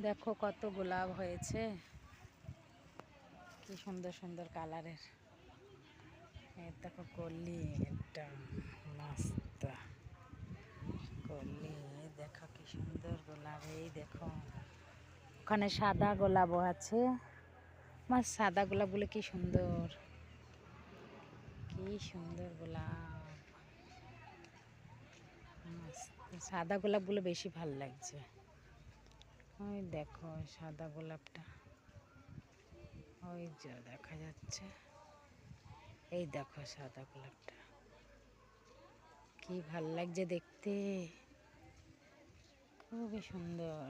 দেখো কত গোলাপ হয়েছে, কি সুন্দর সুন্দর কালারের। এই দেখো কলি, একটা মস্ত কলি। দেখো কি সুন্দর গোলাপ। এই দেখো ওখানে সাদা গোলাপও আছে। আমার সাদা গোলাপগুলো কি সুন্দর, কি সুন্দর গোলাপ। সাদা গোলাপগুলো বেশি ভালো লাগছে। ওই দেখো সাদা গোলাপটা, ওই যে দেখা যাচ্ছে। এই দেখো সাদা গোলাপটা কি ভাল লাগছে দেখতে, খুবই সুন্দর।